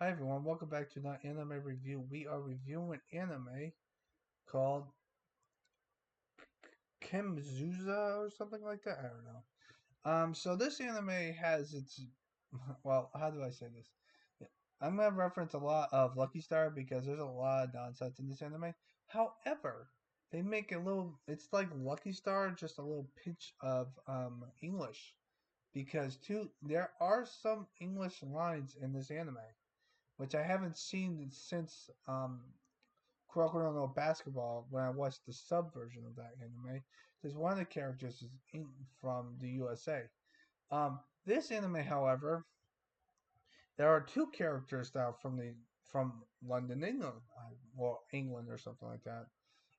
Hi everyone, welcome back to the anime review. We are reviewing anime called KINMOZA or something like that. I don't know. So this anime has its well, how do I say this? I'm gonna reference a lot of Lucky Star because there's a lot of nonsense in this anime. However, they make a little. It's like Lucky Star, just a little pinch of English because there are some English lines in this anime which I haven't seen since Kuroko no Basketball when I watched the sub version of that anime. Because one of the characters is from the USA. This anime, however, there are two characters that are from London, England, or England or something like that,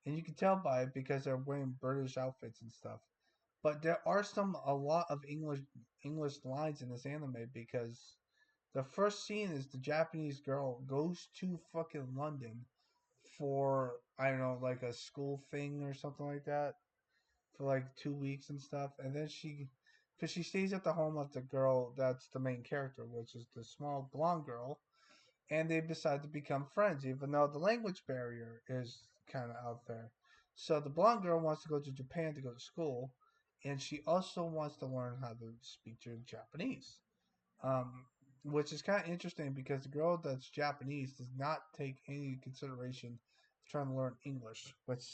and you can tell by it because they're wearing British outfits and stuff. But there are a lot of English lines in this anime because the first scene is the Japanese girl goes to fucking London for I don't know, like a school thing or something like that for like 2 weeks and stuff, and then because she stays at the home of the girl that's the main character, which is the small blonde girl, and they decide to become friends, even though the language barrier is kind of out there. So the blonde girl wants to go to Japan to go to school, and she also wants to learn how to speak Japanese um, which is kind of interesting because the girl that's Japanese does not take any consideration of trying to learn English, which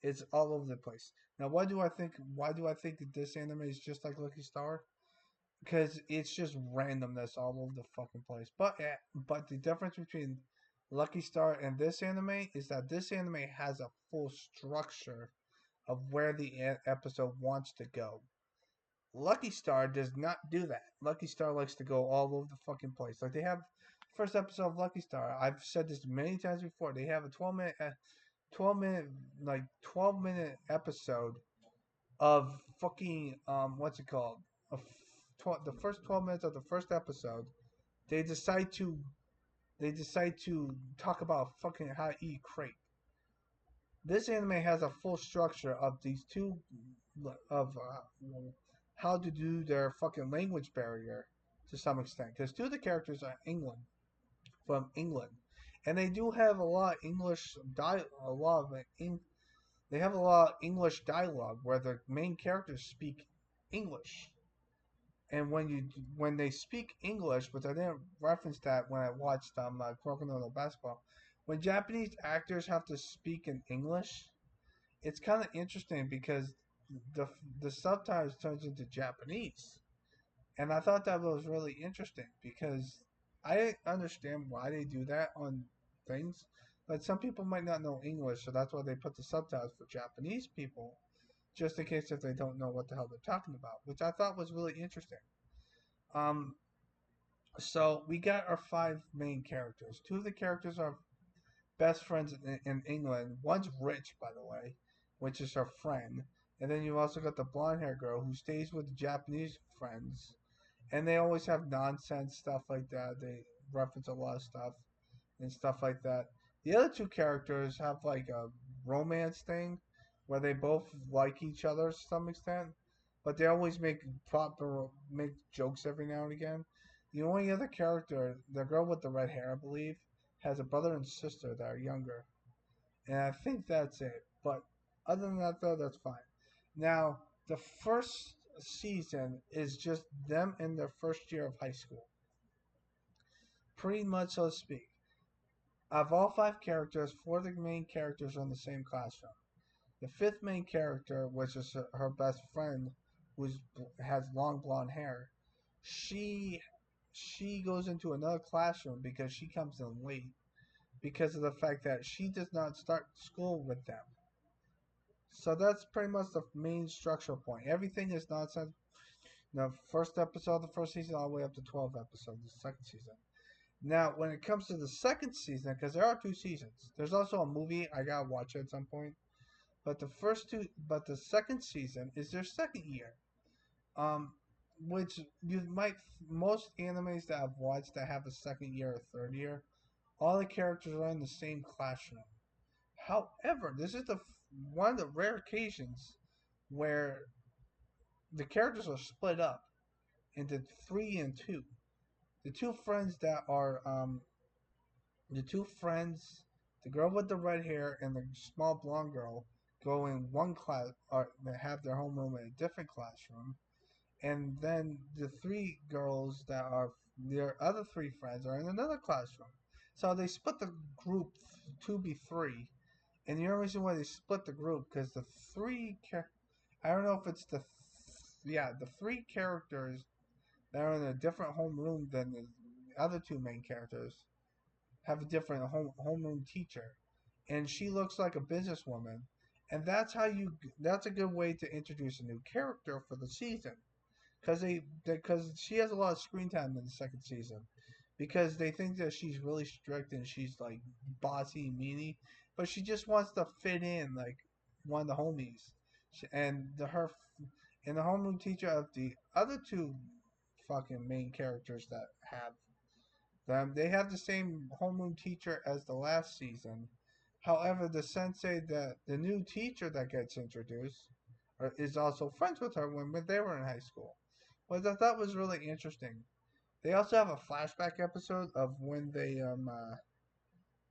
is all over the place. Now, why do I think? Why do I think that this anime is just like Lucky Star? Because it's just randomness all over the fucking place. But the difference between Lucky Star and this anime is that this anime has a full structure of where the episode wants to go. Lucky Star does not do that. Lucky Star likes to go all over the fucking place. Like they have first episode of Lucky Star. I've said this many times before. They have a 12 minute episode of fucking what's it called? The first 12 minutes of the first episode. They decide to talk about fucking how to eat crepe. This anime has a full structure of these two of how to do their fucking language barrier to some extent because two of the characters are from England, and they do have a lot of a lot of they have a lot of English dialogue where the main characters speak English, and when they speak English, which I didn't reference that when I watched Crocodile no Basketball, when Japanese actors have to speak in English, it's kind of interesting because the the subtitles turns into Japanese, and I thought that was really interesting because I understand why they do that on things, but some people might not know English, so that's why they put the subtitles for Japanese people, just in case if they don't know what the hell they're talking about, which I thought was really interesting. Um, so we got our five main characters. Two of the characters are best friends in England. One's rich, by the way, which is her friend. And then you also got the blonde hair girl who stays with the Japanese friends. And they always have nonsense stuff like that. They reference a lot of stuff and stuff like that. The other two characters have like a romance thing where they both like each other to some extent, but they always make jokes every now and again. The only other character, the girl with the red hair, I believe, has a brother and sister that are younger, and I think that's it. But other than that, though, that's fine. Now, the first season is just them in their first year of high school, pretty much, so to speak. Of all five characters, four of the main characters are in the same classroom. The fifth main character, which is her best friend, who has long blonde hair, she she goes into another classroom because she comes in late because of the fact that she does not start school with them. So that's pretty much the main structural point. Everything is nonsense. The first episode of the first season, all the way up to 12 episodes of the second season. Now, when it comes to the second season, because there are two seasons, there's also a movie I gotta watch at some point. But the second season is their second year. Um, which you might most animes that I've watched that have a second year or third year, all the characters are in the same classroom. However, this is the one of the rare occasions where the characters are split up into three and two. the two friends that are the two friends, the girl with the red hair and the small blonde girl, go in one class, or they have their homeroom in a different classroom, and then the three girls that are their other three friends are in another classroom. So they split the group to be three, and the only reason why they split the group because the I don't know if it's the three characters that are in a different homeroom than the other two main characters have a different homeroom teacher, and she looks like a businesswoman, and that's a good way to introduce a new character for the season because she has a lot of screen time in the second season because they think that she's really strict and she's like bossy meanie, but she just wants to fit in like one of the homies. And her and the homeroom teacher of the other two fucking main characters that have them, they have the same homeroom teacher as the last season. However, the sensei that the new teacher that gets introduced is also friends with her when they were in high school. What I thought was really interesting. They also have a flashback episode of when they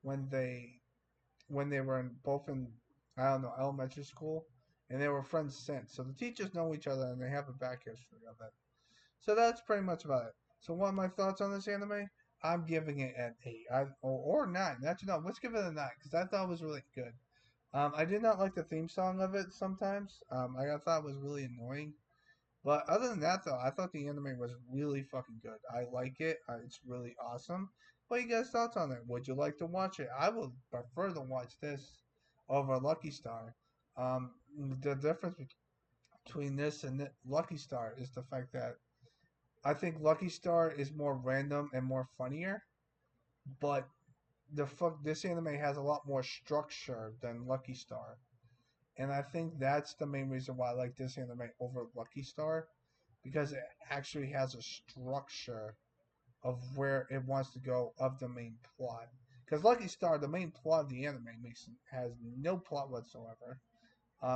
when they were both in I don't know elementary school, and they were friends since. So the teachers know each other and they have a back history of it. So that's pretty much about it. So what are my thoughts on this anime? I'm giving it an eight, or nine. Actually, no, let's give it a nine because I thought it was really good. I did not like the theme song of it sometimes. I thought it was really annoying. But other than that, though, I thought the anime was really fucking good. I like it. It's really awesome. What are you guys' thoughts on it? Would you like to watch it? I would prefer to watch this over Lucky Star. Um, the difference between this and Lucky Star is the fact that I think Lucky Star is more random and more funnier, but this anime has a lot more structure than Lucky Star, and I think that's the main reason why I like this anime over Lucky Star because it actually has a structure of where it wants to go of the main plot. Because Lucky Star, the main plot of the anime, has no plot whatsoever.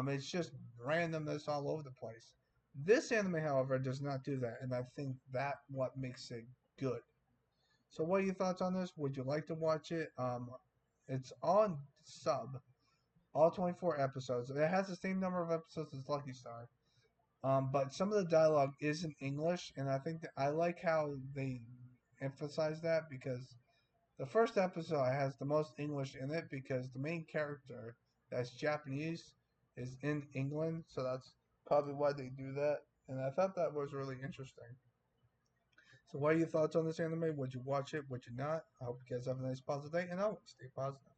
It's just randomness all over the place. This anime, however, does not do that, and I think that what makes it good. So, what are your thoughts on this? Would you like to watch it? It's on sub, all 24 episodes. It has the same number of episodes as Lucky Star. But some of the dialogue is in English, and I think that I like how they emphasize that because the first episode has the most English in it because the main character that's Japanese is in England, so that's probably why they do that. And I thought that was really interesting. So, what are your thoughts on this anime? Would you watch it? Would you not? I hope you guys have a nice positive day, and I'll stay positive.